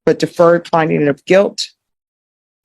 but deferred finding of guilt.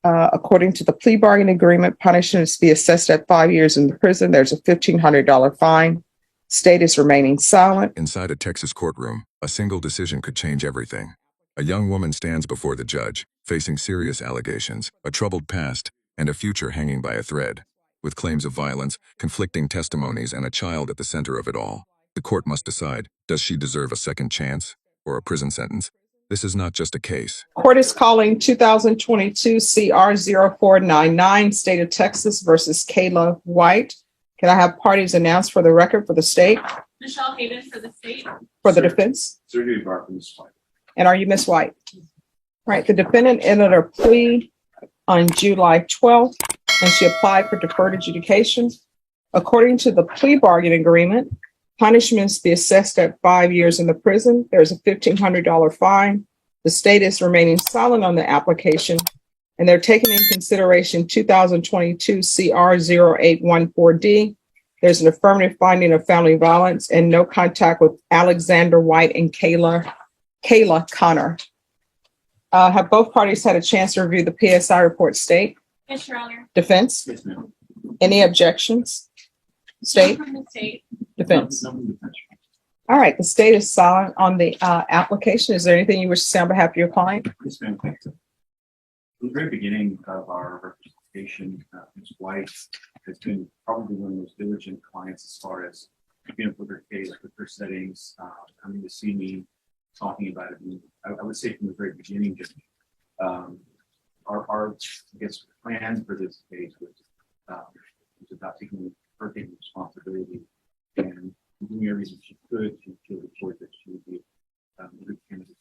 According to the plea bargaining agreement, punishment is to be assessed at 5 years in the prison. There's a $1,500 fine. State is remaining silent. Inside a Texas courtroom, a single decision could change everything. A young woman stands before the judge, facing serious allegations, a troubled past, and a future hanging by a thread. With claims of violence, conflicting testimonies, and a child at the center of it all, the court must decide, does she deserve a second chance or a prison sentence? This is not just a case. Court is calling 2022 CR 0499, State of Texas versus Kayla White. Can I have parties announced for the record for the state? Michelle Hayden for the state. For the defense? Surgery Bar from Ms. White. And are you Ms. White? Right. The defendant entered a plea on July 12th, and she applied for deferred adjudication. According to the plea bargaining agreement, punishments be assessed at 5 years in the prison. There's a $1,500 fine. The state is remaining silent on the application, and they're taking in consideration 2022 CR 0814D. There's an affirmative finding of family violence and no contact with Alexander White and Kayla Connor. Have both parties had a chance to review the PSI report, state? Yes, Your Honor. Defense? Yes, ma'am. Any objections? State? From the state. Defense? No, no, no. All right, the state is silent on the application. Is there anything you wish to say on behalf of your client? Yes, ma'am. Thank you. From the very beginning of our representation, Ms. White has been probably one of the most diligent clients as far as keeping up with her case, with her settings, coming to see me, talking about it. And I would say from the very beginning, just our I guess plan for this case was about taking responsibility and doing everything she could to report that she would be a good candidate.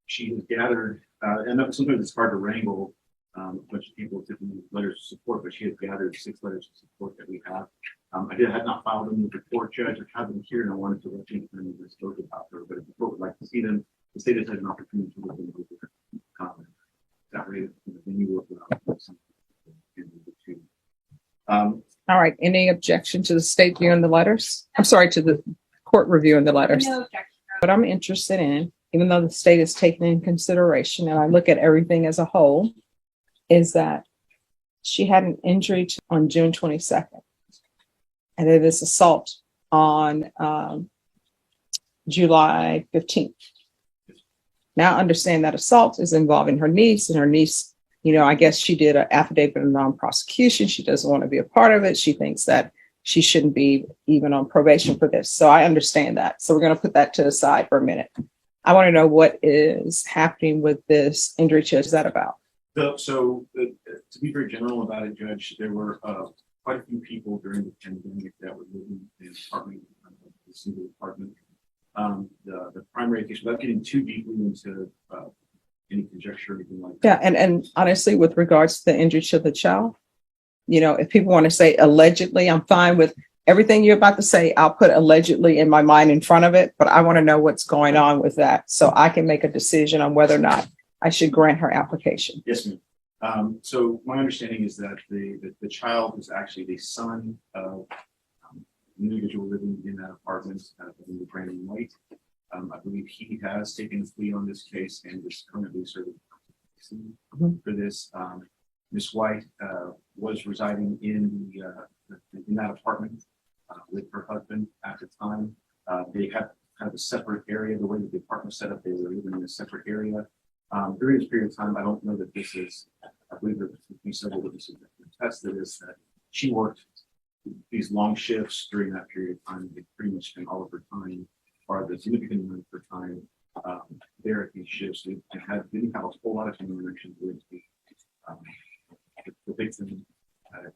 She has gathered, and sometimes it's hard to wrangle a bunch of people to do letters of support, but she has gathered 6 letters of support that we have. I had not filed them with the court judge. I have them here, and I wanted to let you know and spoke about her. But if the court would like to see them, the state has had an opportunity to look them over. That way, when you work out something. All right, any objection to the state viewing the letters? I'm sorry, to the court reviewing the letters. No objection. What I'm interested in, even though the state is taken in consideration, and I look at everything as a whole, is that she had an injury on June 22nd, and it is assault on July 15th. Now understand that assault is involving her niece, and her niece, you know, I guess she did an affidavit of non-prosecution. She doesn't want to be a part of it. She thinks that she shouldn't be even on probation for this. So I understand that. So we're going to put that to the side for a minute. I want to know what is happening with this injury. What is that about? So to be very general about it, Judge, there were quite a few people during the pandemic that were living in an apartment, a single apartment. The primary case, without getting too deeply into any conjecture or anything like that. Yeah, and honestly, with regards to the injury to the child, you know, if people want to say allegedly, I'm fine with everything you're about to say. I'll put allegedly in my mind in front of it, but I want to know what's going on with that so I can make a decision on whether or not I should grant her application. Yes, ma'am. So my understanding is that the child was actually the son of an individual living in that apartment, named Brandon White. I believe he has taken a plea on this case and is currently serving for this. Ms. White was residing in that apartment with her husband at the time. They had kind of a separate area. The way that the apartment was set up, they were living in a separate area. During this period of time, I don't know that this is, I believe there would be several witnesses that can attest to this, that she worked these long shifts during that period of time. They pretty much spent all of her time, or the significant amount of her time there at these shifts. They didn't have a whole lot of interaction with the victim,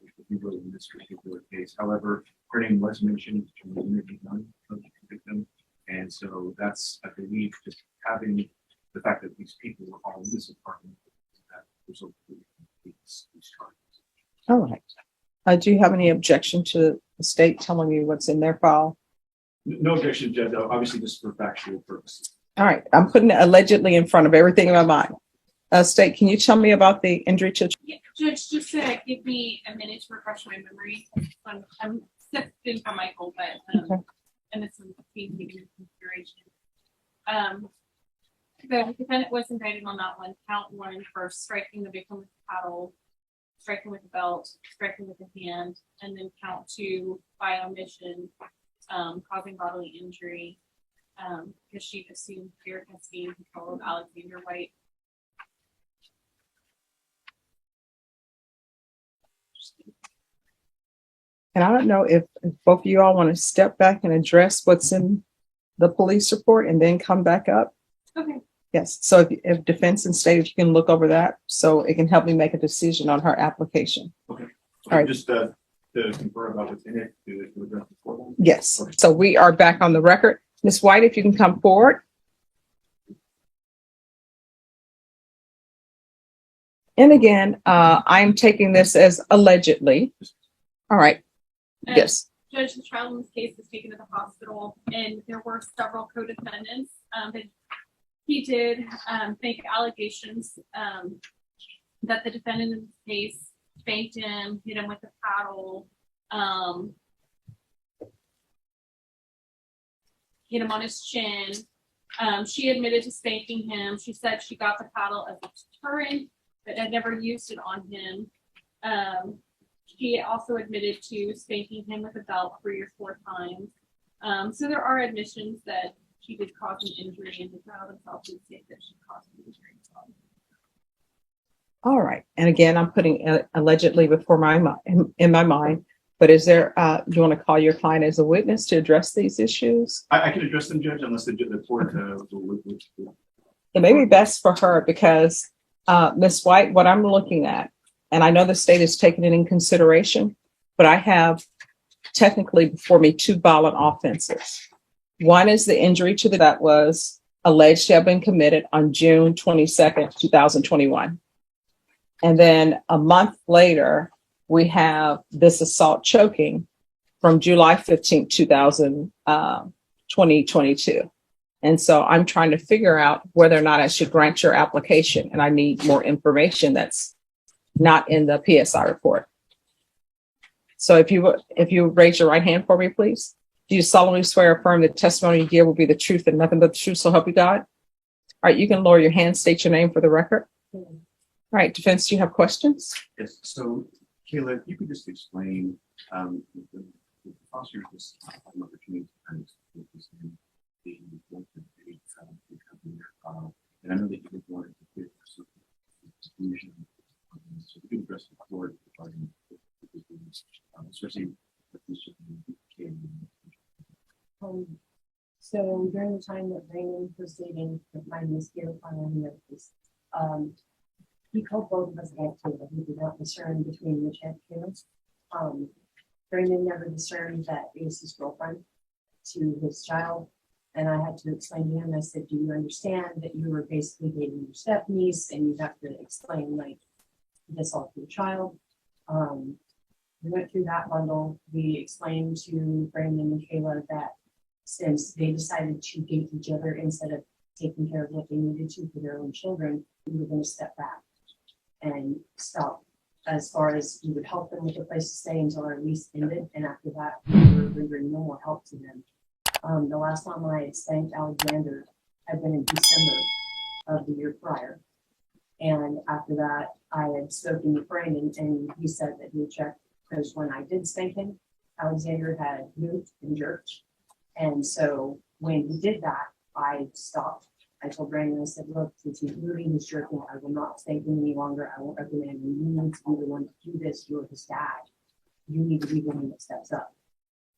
if you will, in this particular case. However, her name was mentioned during the interview done of the victim. And so that's, I believe, just having the fact that these people were all in this apartment that resulted in these charges. All right. Do you have any objection to the state telling you what's in their file? No objection, Judge. Obviously, just for factual purposes. All right. I'm putting it allegedly in front of everything in my mind. State, can you tell me about the injury to? Yeah, Judge, just give me a minute to refresh my memory. I'm sifting from Michael, but Okay. and it's being taken into consideration. The defendant was indicted on that one, count one for striking the victim with a paddle, striking with a belt, striking with a hand, and then count two by omission, causing bodily injury, because she assumed fear, custody, and control of Alexander White. And I don't know if both of you all want to step back and address what's in the police report and then come back up. Okay. Yes. So if defense and state, if you can look over that, so it can help me make a decision on her application. Okay. All right. Just to confer about what's in it, to address the court. Yes. Okay. So we are back on the record. Ms. White, if you can come forward. And again, I'm taking this as allegedly. All right. And Yes. Judge, the child in this case was taken to the hospital, and there were several co-defendants. But he did make allegations that the defendant in this case spanked him, hit him with a paddle, hit him on his chin. She admitted to spanking him. She said she got the paddle as a deterrent, but had never used it on him. She also admitted to spanking him with a belt 3 or 4 times. So there are admissions that she did cause an injury, and the child himself did say that she caused an injury. All right. And again, I'm putting allegedly before in my mind. But is there? Do you want to call your client as a witness to address these issues? I can address them, Judge, unless the court. It may be best for her because Ms. White, what I'm looking at, and I know the state is taking it in consideration, but I have technically before me 2 violent offenses. One is the injury that was alleged to have been committed on June 22nd, 2021. And then a month later, we have this assault choking from July 15th, 2022. And so I'm trying to figure out whether or not I should grant your application. And I need more information that's not in the PSI report. So if you raise your right hand for me, please. Do you solemnly swear or affirm that the testimony you give will be the truth and nothing but the truth, so help you God? All right, you can lower your hand, state your name for the record. All right, defense, do you have questions? Yes. So, Kayla, if you could just explain the foster just an opportunity to kind of understand the and I know that you did want to get some exclusion. So we could address the court regarding especially with this. So during the time that Raymond was dating my Miss Kayla he called both of us Aunt Kayla. He did not discern between which Aunt Kayla's. Raymond never discerned that it was his girlfriend to his child. And I had to explain to him, I said, do you understand that you were basically dating your step niece and you have to explain like this all to the child? We went through that bundle. We explained to Brandon and Kayla that since they decided to date each other instead of taking care of what they needed to for their own children, we were going to step back and stop as far as we would help them with a place to stay until our lease ended. And after that, we were rendering no more help to them. The last time I had spanked Alexander had been in December of the year prior. And after that, I had spoken with Brandon and he said that he would check because when I did spank him, Alexander had moved and jerked. And so when he did that, I stopped. I told Brandon, I said, look, since he's moving, he's jerking, I will not spank him any longer. I won't recommend you. You need to be the one to do this. You're his dad. You need to be the one that steps up.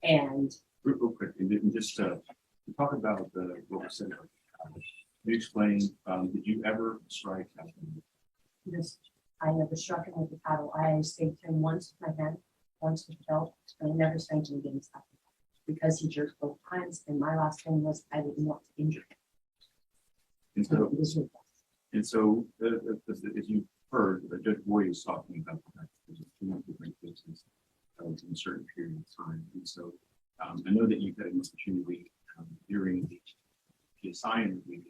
And Real quick, and just to talk about the what was said. You explain, did you ever strike Alexander? Yes, I never struck him with the paddle. I spanked him once with my hand, once with the belt, and I never spanked him again because he jerked both times. And my last thing was I didn't want to injure him. And so, as you heard, Judge Boyd was talking about the fact that there's two different cases in a certain period of time. And so, I know that you've had an opportunity during the assignment we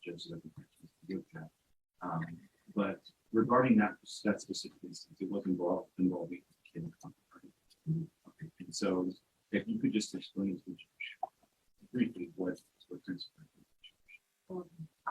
just give that. But regarding that specific instance, it was involving kid content. Okay. And so, if you could just explain to the judge briefly what transpired.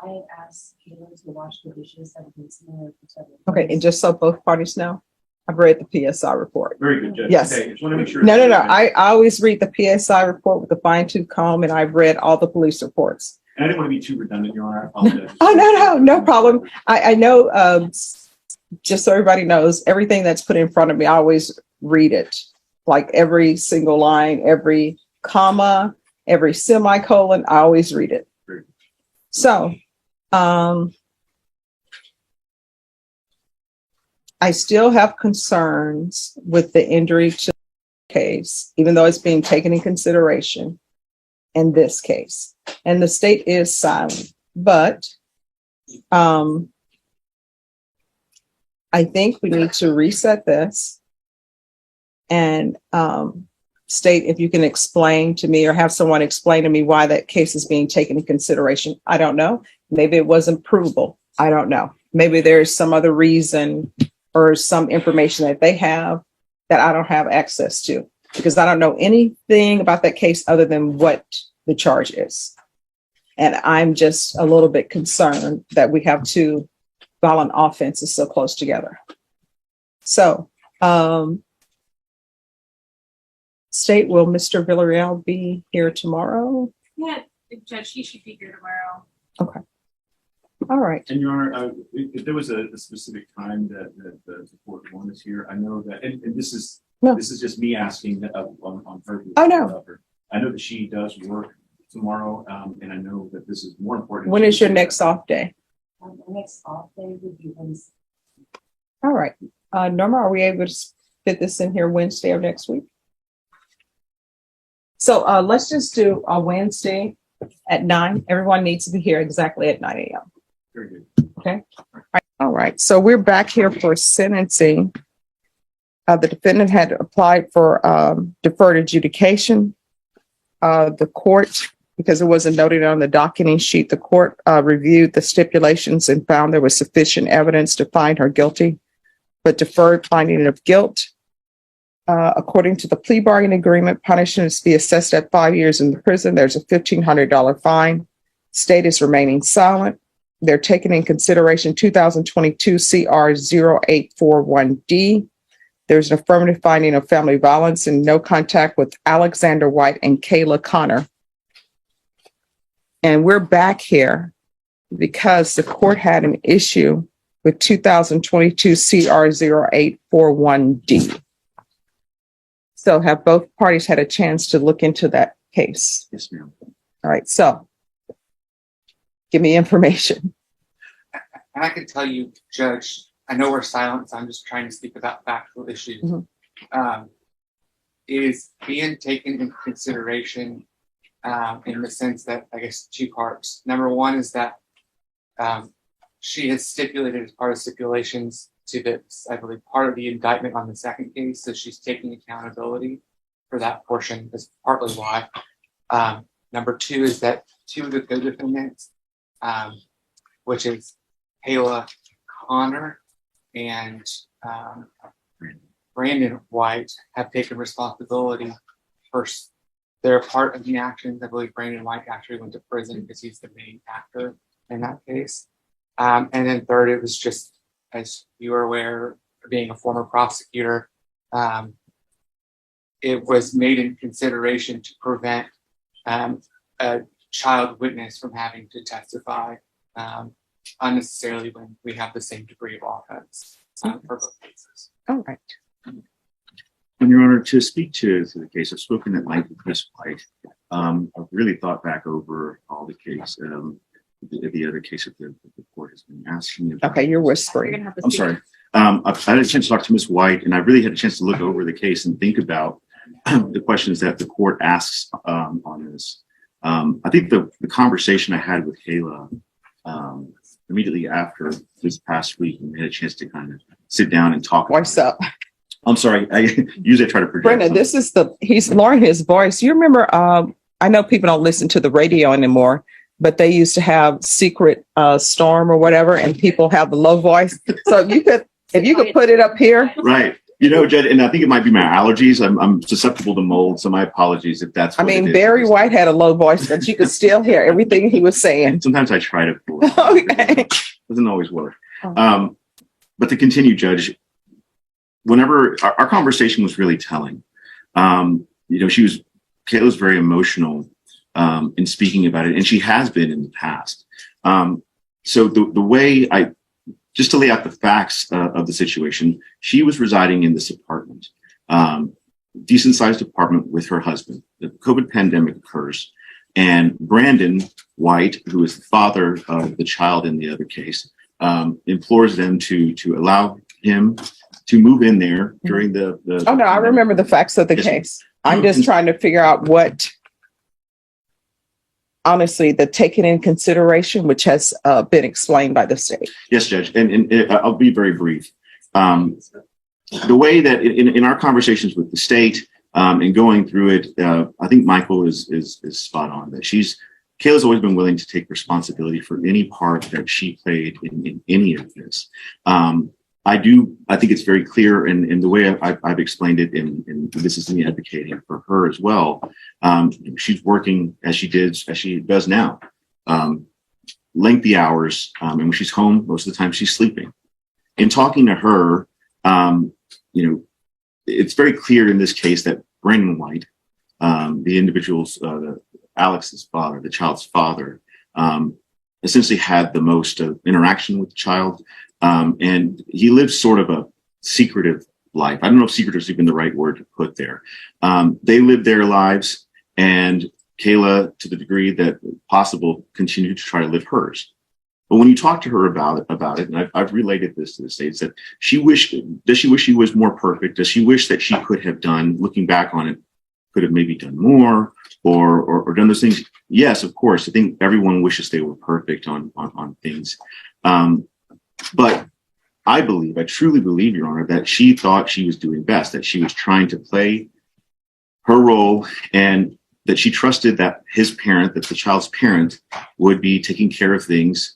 I asked Kayla to wash the dishes that have been sitting there for several Okay, and days. just so both parties know, I've read the PSI report. Very good, Judge. Yes. Okay, just want to make sure. No. I always read the PSI report with a fine tooth comb, and I've read all the police reports. And I didn't want to be too redundant, Your Honor. I apologize. Oh, no problem. I know, just so everybody knows, everything that's put in front of me, I always read it. Like every single line, every comma, every semicolon, I always read it. Great. So, I still have concerns with the injury to the case, even though it's being taken in consideration in this case. And the state is silent, but I think we need to reset this and state, if you can explain to me or have someone explain to me why that case is being taken in consideration. I don't know. Maybe it wasn't provable. I don't know. Maybe there's some other reason or some information that they have that I don't have access to, because I don't know anything about that case other than what the charge is. And I'm just a little bit concerned that we have two violent offenses so close together. So, state, will Mr. Villarreal be here tomorrow? Yeah, Judge, he should be here tomorrow. Okay. All right. And Your Honor, if there was a specific time that the court wanted us here, I know that, and this is just me asking on her. Oh, no. I know that she does work tomorrow, and I know that this is more important. When is your next off day? The next off day would be Wednesday. All right. Norma, are we able to fit this in here Wednesday of next week? So let's just do a Wednesday at 9. Everyone needs to be here exactly at 9 a.m. Very good. Okay. All right. So we're back here for sentencing. The defendant had applied for deferred adjudication. The court, because it wasn't noted on the docketing sheet, the court reviewed the stipulations and found there was sufficient evidence to find her guilty, but deferred finding of guilt. According to the plea bargaining agreement, punishment is to be assessed at 5 years in the prison. There's a $1,500 fine. State is remaining silent. They're taking in consideration 2022 CR 0841D. There's an affirmative finding of family violence and no contact with Alexander White and Kayla Connor. And we're back here because the court had an issue with 2022 CR 0841D. So have both parties had a chance to look into that case? Yes, ma'am. All right, so give me information. And I can tell you, Judge, I know we're silent, so I'm just trying to speak about factual issues. Is being taken into consideration in the sense that, I guess, two parts. Number one is that she has stipulated as part of stipulations to this, I believe, part of the indictment on the second case, so she's taking accountability for that portion. Is partly why. Number two is that two of the co-defendants, which is Kayla Connor and Brandon White, have taken responsibility for their part of the actions. I believe Brandon White actually went to prison because he's the main actor in that case. And then third, it was just, as you are aware, being a former prosecutor, it was made in consideration to prevent a child witness from having to testify unnecessarily when we have the same degree of offense for both cases. All right. And Your Honor, to speak to the case, I've spoken at length with Ms. White. I've really thought back over all the case, the other case that the court has been asking me about. Okay, you're whispering. I'm sorry. I've had a chance to talk to Ms. White, and I really had a chance to look over the case and think about the questions that the court asks on this. I think the conversation I had with Kayla immediately after this past week, we had a chance to kind of sit down and talk. Voice up. I'm sorry. I usually try to project. Brendan, this is he's lowering his voice. You remember, I know people don't listen to the radio anymore, but they used to have Secret Storm or whatever, and people have the low voice. So if you could put it up here. Right. You know, Judge, and I think it might be my allergies. I'm susceptible to mold, so my apologies if that's I what it mean, is. Barry White had a low voice, but you could still hear everything he was saying. Sometimes I try to pull it. Okay. Doesn't always work. But to continue, Judge, whenever our conversation was really telling, you know, Kayla was very emotional in speaking about it, and she has been in the past. So the way just to lay out the facts of the situation, she was residing in this apartment, decent sized apartment with her husband. The COVID pandemic occurs, and Brandon White, who is the father of the child in the other case, implores them to allow him to move in there during the Oh, no, I remember the facts of the Yes, case. I'm just trying to figure out what, honestly, the taken in consideration, which has been explained by the state. Yes, Judge, and I'll be very brief. The way that in our conversations with the state and going through it, I think Michael is spot on. That Kayla's always been willing to take responsibility for any part that she played in any of this. I think it's very clear in the way I've explained it, and this is me advocating for her as well. She's working as she does now, lengthy hours, and when she's home, most of the time she's sleeping. In talking to her, you know, it's very clear in this case that Brandon White, the individual's, Alex's father, the child's father, essentially had the most interaction with the child. And he lived sort of a secretive life. I don't know if secretive is even the right word to put there. They lived their lives, and Kayla, to the degree that possible, continued to try to live hers. But when you talk to her about it, and I've related this to the state, that does she wish she was more perfect? Does she wish that she could have done, looking back on it, could have maybe done more or done those things? Yes, of course. I think everyone wishes they were perfect on things. But I truly believe, Your Honor, that she thought she was doing best, that she was trying to play her role, and that she trusted that that the child's parent, would be taking care of things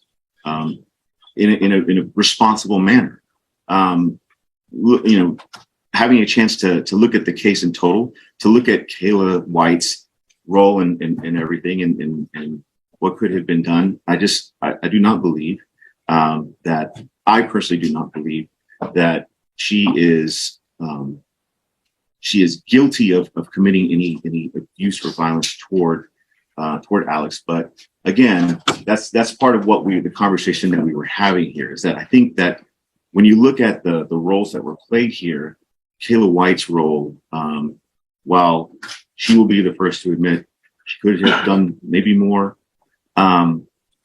in a responsible manner. You know, having a chance to look at the case in total, to look at Kayla White's role and everything, and what could have been done. I do not believe that I personally do not believe that she is guilty of committing any abuse or violence toward Alex. But again, that's part of the conversation that we were having here, is that I think that when you look at the roles that were played here, Kayla White's role, while she will be the first to admit she could have done maybe more,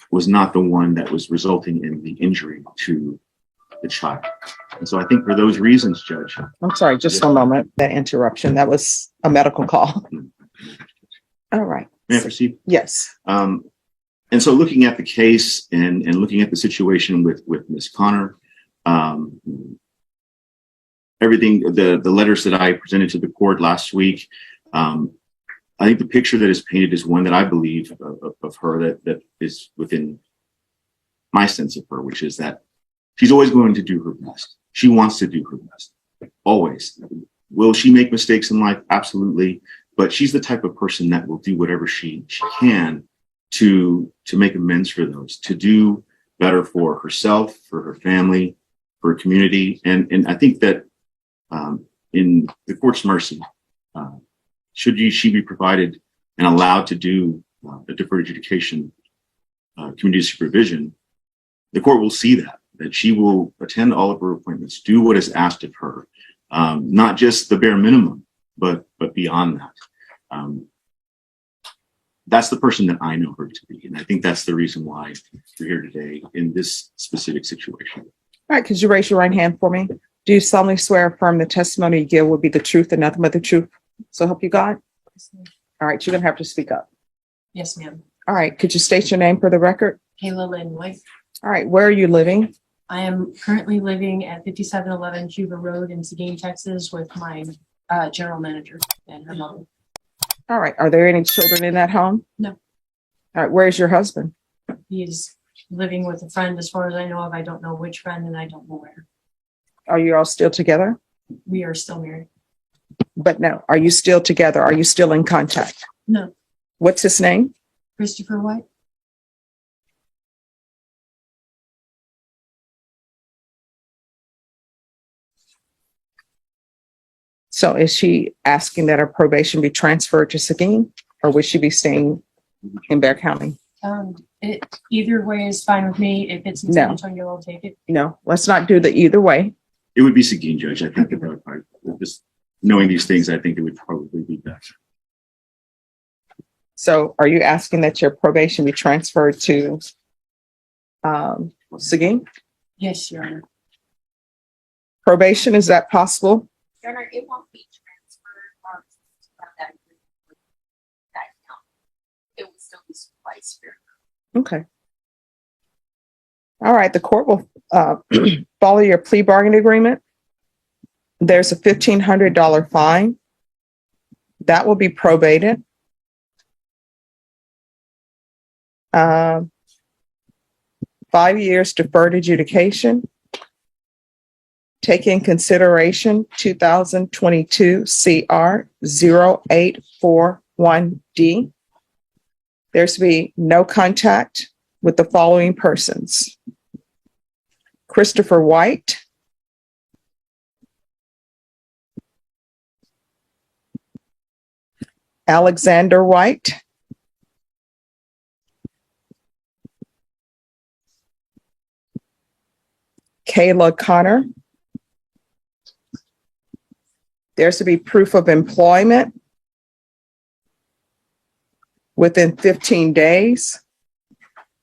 was not the one that was resulting in the injury to the child. And so I think for those reasons, Judge. I'm sorry, just a moment, that interruption. That was a medical call. All right. May I proceed? Yes. And so looking at the case and looking at the situation with Ms. Connor, everything, the letters that I presented to the court last week, I think the picture that is painted is one that I believe of her that is within my sense of her, which is that she's always going to do her best. She wants to do her best, always. Will she make mistakes in life? Absolutely. But she's the type of person that will do whatever she can to make amends for those, to do better for herself, for her family, for her community. And I think that in the court's mercy, should she be provided and allowed to do a deferred adjudication, community supervision, the court will see that she will attend all of her appointments, do what is asked of her, not just the bare minimum, but beyond that. That's the person that I know her to be. And I think that's the reason why we're here today in this specific situation. All right. Could you raise your right hand for me? Do you solemnly swear or affirm the testimony you give will be the truth and nothing but the truth? So help you God? All right. You're going to have to speak up. Yes, ma'am. All right. Could you state your name for the record? Kayla White. All right. Where are you living? I am currently living at 5711 Cuba Road in Seguin, Texas, with my general manager and her mother. All right. Are there any children in that home? No. All right. Where's your husband? He is living with a friend, as far as I know of. I don't know which friend, and I don't know where. Are you all still together? We are still married. But no, are you still together? Are you still in contact? No, What's his name? Christopher White. So is she asking that her probation be transferred to Seguin, or would she be staying in Bear County? It either way is fine with me. If it's in No. San Antonio, I'll take it. No, let's not do the either way. It would be Seguin, Judge. I think that would probably, just knowing these things, I think it would probably be best. So are you asking that your probation be transferred to Seguin? Yes, Your Honor. Probation, is that possible? Your Honor, it won't be transferred from that agreement with that account. It will still be supervised here. Okay. All right, the court will follow your plea bargaining agreement. There's a $1,500 fine. That will be probated. 5 years deferred adjudication. Take in consideration 2022 CR 0841D. There's to be no contact with the following persons: Christopher White, Alexander White, Kayla Connor. There's to be proof of employment within 15 days.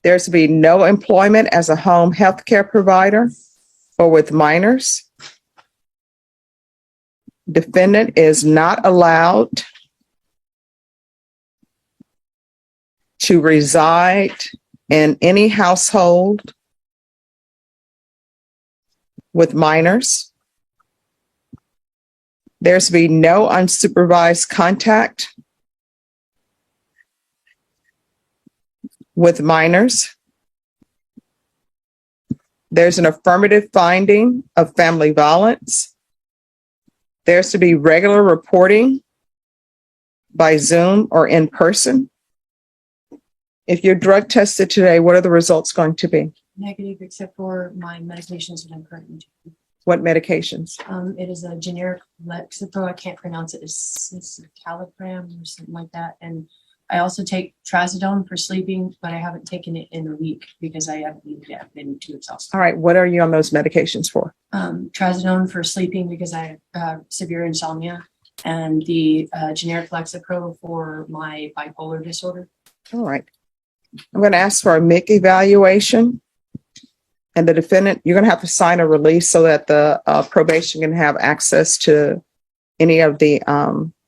There's to be no employment as a home health care provider or with minors. Defendant is not allowed to reside in any household with minors. There's to be no unsupervised contact with minors. There's an affirmative finding of family violence. There's to be regular reporting by Zoom or in person. If you're drug tested today, what are the results going to be? Negative, except for my medications that I'm currently taking. What medications? It is a generic Lexapro. I can't pronounce it. It's Calipram or something like that. And I also take trazodone for sleeping, but I haven't taken it in a week because I haven't needed it. I've been too exhausted. All right, what are you on those medications for? Trazodone for sleeping because I have severe insomnia, and the generic Lexapro for my bipolar disorder. All right. I'm going to ask for a MIC evaluation. And the defendant, you're going to have to sign a release so that the probation can have access to any of the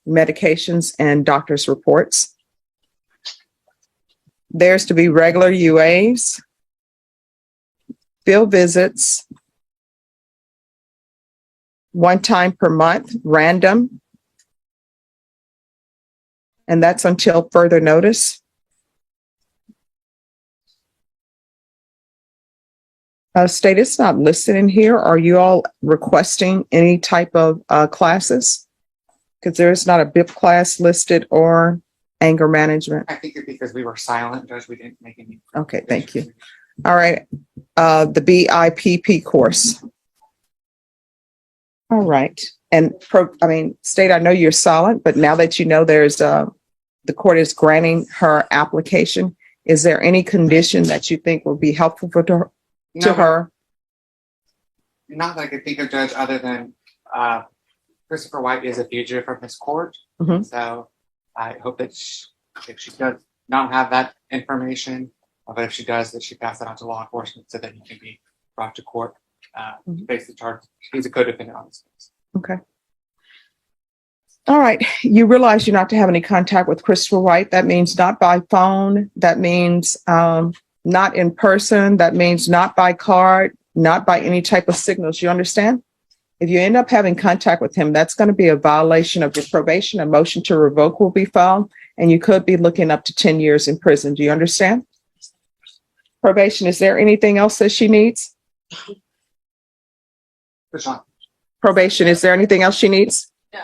medications and doctor's reports. There's to be regular UAs, field visits, 1 time per month, random. And that's until further notice. State, it's not listed in here. Are you all requesting any type of classes? Because there's not a BIP class listed or anger management. I think it's because we were silent, Judge, we didn't make any. Okay, thank you. All right, the BIPP course. All right, and State, I know you're silent, but now that you know there's the court is granting her application, is there any condition that you think will be helpful for her? To her? Not that I could think of, Judge, other than Christopher White is a fugitive from his court. Mhm. So I hope that if she does not have that information, but if she does, that she pass that on to law enforcement so that he can be brought to court to face the charge. He's a co-defendant on this case. Okay. All right. You realize you're not to have any contact with Christopher White. That means not by phone. That means not in person. That means not by card, not by any type of signals. You understand? If you end up having contact with him, that's going to be a violation of your probation. A motion to revoke will be filed, and you could be looking up to 10 years in prison. Do you understand? Probation, is there anything else that she needs? Good shot. Probation, is there anything else she needs? No.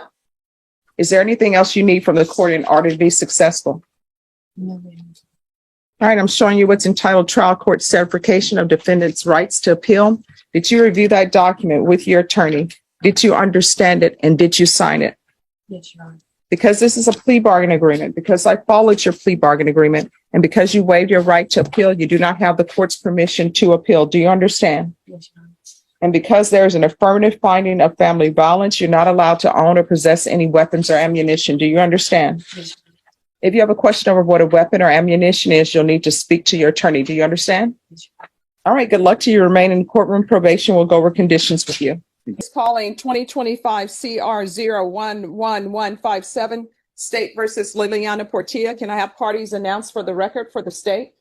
Is there anything else you need from the court in order to be successful? No, ma'am. All right, I'm showing you what's entitled Trial Court Certification of Defendant's Rights to Appeal. Did you review that document with your attorney? Did you understand it and did you sign it? Yes, Your Honor. Because this is a plea bargain agreement, because I followed your plea bargain agreement, and because you waived your right to appeal, you do not have the court's permission to appeal. Do you understand? Yes, Your Honor. And because there is an affirmative finding of family violence, you're not allowed to own or possess any weapons or ammunition. Do you understand? Yes, Your Honor. If you have a question over what a weapon or ammunition is, you'll need to speak to your attorney. Do you understand? Yes, Your Honor. All right, good luck to you. Remain in courtroom. Probation will go over conditions with you. It's calling 2025 CR 0111157, State versus Liliana Portilla. Can I have parties announced for the record for the state?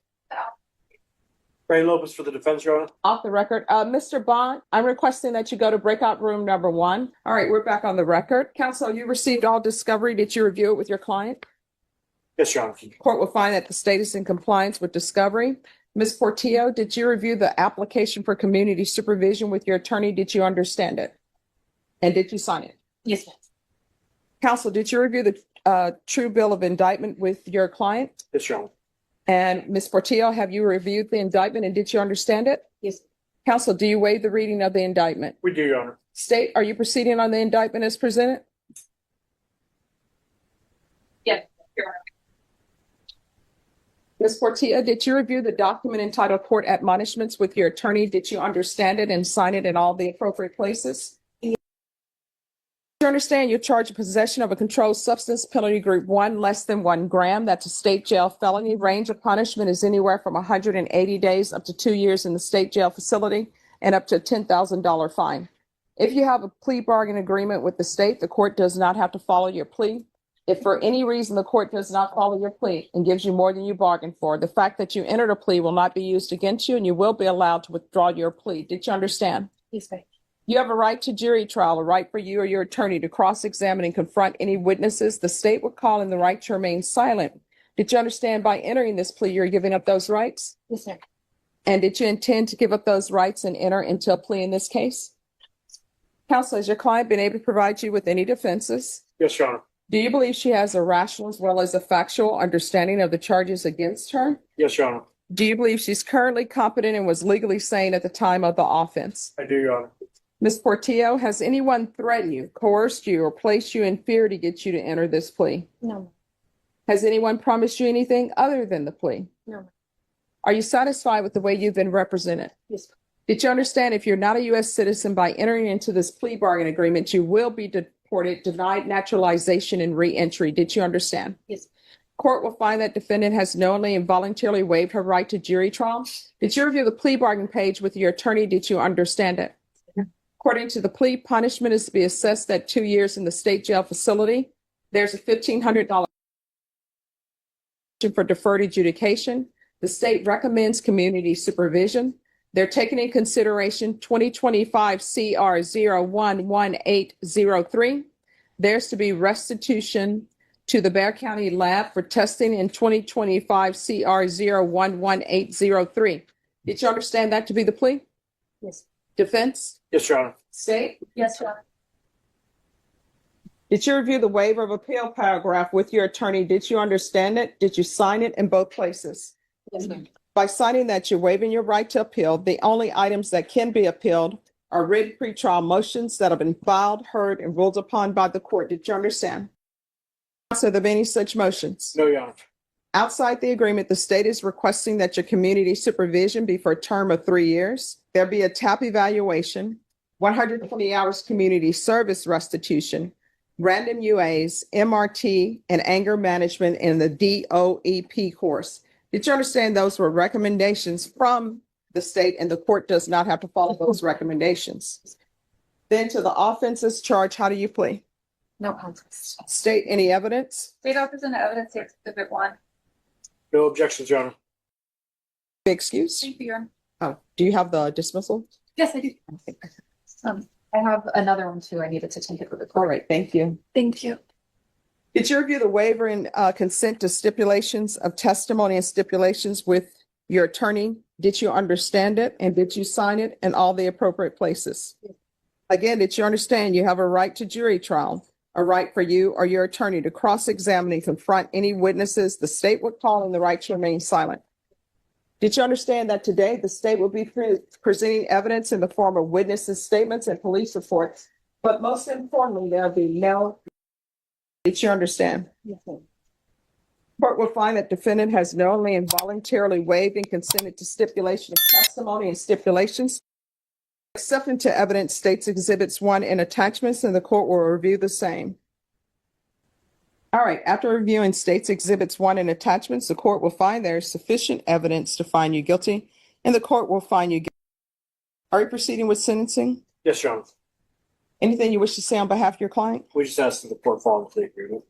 Ray Lopez for the defense, Your Honor. Off the record. Mr. Bond, I'm requesting that you go to breakout room number 1. All right, we're back on the record. Counsel, you received all discovery. Did you review it with your client? Yes, Your Honor. Court will find that the state is in compliance with discovery. Ms. Portillo, did you review the application for community supervision with your attorney? Did you understand it? And did you sign it? Yes, ma'am. Counsel, did you review the true bill of indictment with your client? Yes, Your Honor. And Ms. Portillo, have you reviewed the indictment and did you understand it? Yes. Counsel, do you waive the reading of the indictment? We do, Your Honor. State, are you proceeding on the indictment as presented? Yes, Your Honor. Ms. Portilla, did you review the document entitled Court Admonishments with your attorney? Did you understand it and sign it in all the appropriate places? Yes. You understand you're charged with possession of a controlled substance, penalty group 1, less than 1 gram. That's a state jail felony. Range of punishment is anywhere from 180 days up to 2 years in the state jail facility and up to a $10,000 fine. If you have a plea bargain agreement with the state, the court does not have to follow your plea. If for any reason the court does not follow your plea and gives you more than you bargained for, the fact that you entered a plea will not be used against you and you will be allowed to withdraw your plea. Did you understand? Yes, ma'am. You have a right to jury trial, a right for you or your attorney to cross-examine and confront any witnesses. The state would call in the right to remain silent. Did you understand by entering this plea, you're giving up those rights? Yes, sir. And did you intend to give up those rights and enter into a plea in this case? Counsel, has your client been able to provide you with any defenses? Yes, Your Honor. Do you believe she has a rational as well as a factual understanding of the charges against her? Yes, Your Honor. Do you believe she's currently competent and was legally sane at the time of the offense? I do, Your Honor. Ms. Portillo, has anyone threatened you, coerced you, or placed you in fear to get you to enter this plea? No. Has anyone promised you anything other than the plea? No. Are you satisfied with the way you've been represented? Yes. Did you understand if you're not a U.S. citizen by entering into this plea bargain agreement, you will be deported, denied naturalization, and re-entry? Did you understand? Yes. Court will find that defendant has knowingly and voluntarily waived her right to jury trial. Did you review the plea bargain page with your attorney? Did you understand it? According to the plea, punishment is to be assessed at 2 years in the state jail facility. There's a $1,500 for deferred adjudication. The state recommends community supervision. They're taking in consideration 2025 CR 0111803. There's to be restitution to the Bexar County Lab for testing in 2025 CR 0111803. Did you understand that to be the plea? Yes. Defense? Yes, Your Honor. State? Yes, Your Honor. Did you review the waiver of appeal paragraph with your attorney? Did you understand it? Did you sign it in both places? Yes, ma'am. By signing that, you're waiving your right to appeal. The only items that can be appealed are written pretrial motions that have been filed, heard, and ruled upon by the court. Did you understand? So there been any such motions? No, Your Honor. Outside the agreement, the state is requesting that your community supervision be for a term of 3 years. There be a TAP evaluation, 120 hours community service restitution, random UAs, MRT, and anger management in the DOEP course. Did you understand those were recommendations from the state and the court does not have to follow those recommendations? Then to the offenses charge, how do you plead? No contest. State any evidence? State offers and evidence, exhibit 1. No objections, Your Honor. Excuse? Thank you, Your Honor. Oh, do you have the dismissal? Yes, I do. I have another one too. I needed to take it for the All court. right, thank you. Thank you. Did you review the waiver and consent to stipulations of testimony and stipulations with your attorney? Did you understand it and did you sign it in all the appropriate places? Again, did you understand you have a right to jury trial, a right for you or your attorney to cross-examine and confront any witnesses the state would call, and the right to remain silent? Did you understand that today the state will be presenting evidence in the form of witnesses' statements and police reports, but most importantly, there'll be no. Did you understand? Court will find that defendant has knowingly and voluntarily waived and consented to stipulation of testimony and stipulations. Accepting to evidence states exhibits 1 and attachments, and the court will review the same. All right, after reviewing states exhibits 1 and attachments, the court will find there is sufficient evidence to find you guilty, and the court will find you guilty. Are you proceeding with sentencing? Yes, Your Honor. Anything you wish to say on behalf of your client? We just asked that the court follow the plea agreement.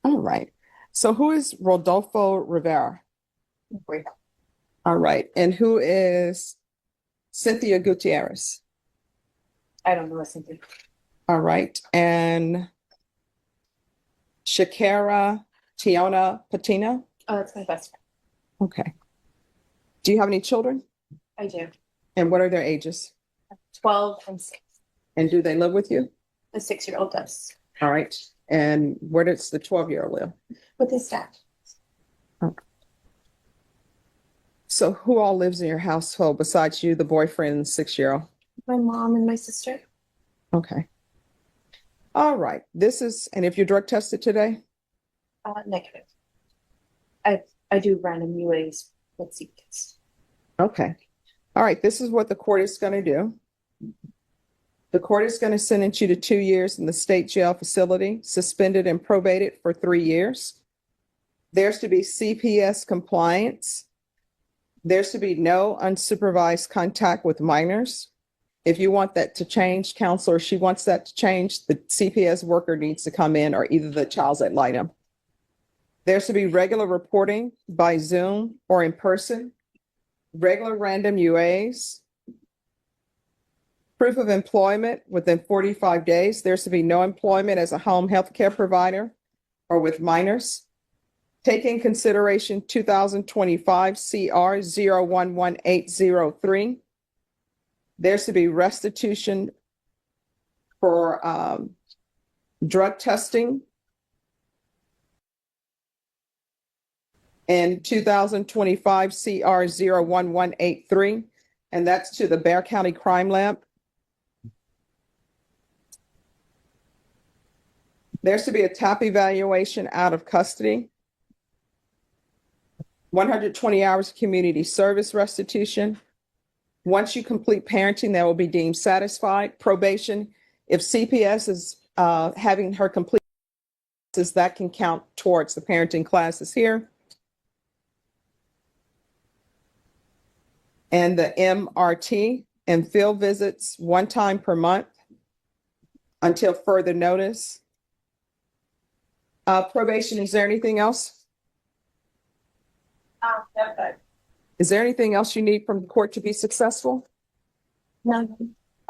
All right. So who is Rodolfo Rivera? All right. And who is Cynthia Gutierrez? I don't know Cynthia. All right. And Shakira Tiona Patina? Oh, that's my best friend. Okay. Do you have any children? I do. And what are their ages? 12 and 6. And do they live with you? The 6-year-old does. All right. And where does the 12-year-old live? With his dad. So who all lives in your household besides you, the boyfriend, and the 6-year-old? My mom and my sister. Okay. All right. This is, and if you're drug tested today? Negative. I do random UAs with CPS. Okay. All right. This is what the court is going to do. The court is going to sentence you to 2 years in the state jail facility, suspended and probated for 3 years. There's to be CPS compliance. There's to be no unsupervised contact with minors. If you want that to change, counselor, she wants that to change, the CPS worker needs to come in, or either the child's ad litem. There's to be regular reporting by Zoom or in person, regular random UAs, proof of employment within 45 days. There's to be no employment as a home health care provider or with minors. Take in consideration 2025 CR 011803. There's to be restitution for drug testing in 2025 CR 01183, and that's to the Bexar County Crime Lab. There's to be a TAP evaluation out of custody, 120 hours of community service restitution. Once you complete parenting, that will be deemed satisfied. Probation, if CPS is having her complete, that can count towards the parenting classes here. And the MRT and field visits 1 time per month until further notice. Probation, is there anything else? That's good. Is there anything else you need from the court to be successful? No.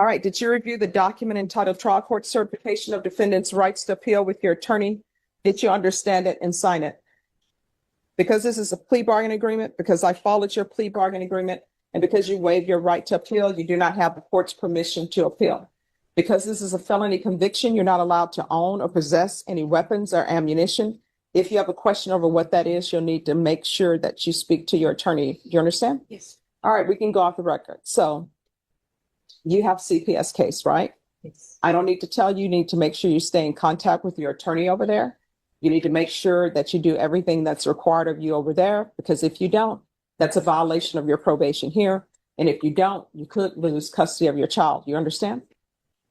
All right. Did you review the document entitled Trial Court Certification of Defendant's Rights to Appeal with your attorney? Did you understand it and sign it? Because this is a plea bargain agreement, because I followed your plea bargain agreement, and because you waived your right to appeal, you do not have the court's permission to appeal. Because this is a felony conviction, you're not allowed to own or possess any weapons or ammunition. If you have a question over what that is, you'll need to make sure that you speak to your attorney. Do you understand? Yes. All right, we can go off the record. So you have CPS case, right? Yes. I don't need to tell you, you need to make sure you stay in contact with your attorney over there. You need to make sure that you do everything that's required of you over there, because if you don't, that's a violation of your probation here. And if you don't, you could lose custody of your child. You understand?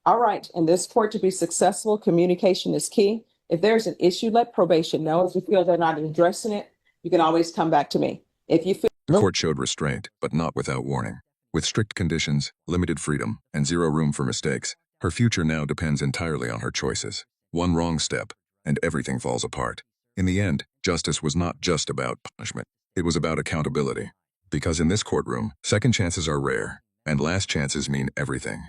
All right. In this court to be successful, communication is key. If there's an issue, let probation know. If you feel they're not addressing it, you can always come back to me. If you feel The court showed restraint, but not without warning. With strict conditions, limited freedom, and zero room for mistakes, her future now depends entirely on her choices. One wrong step, and everything falls apart. In the end, justice was not just about punishment. It was about accountability. Because in this courtroom, second chances are rare, and last chances mean everything.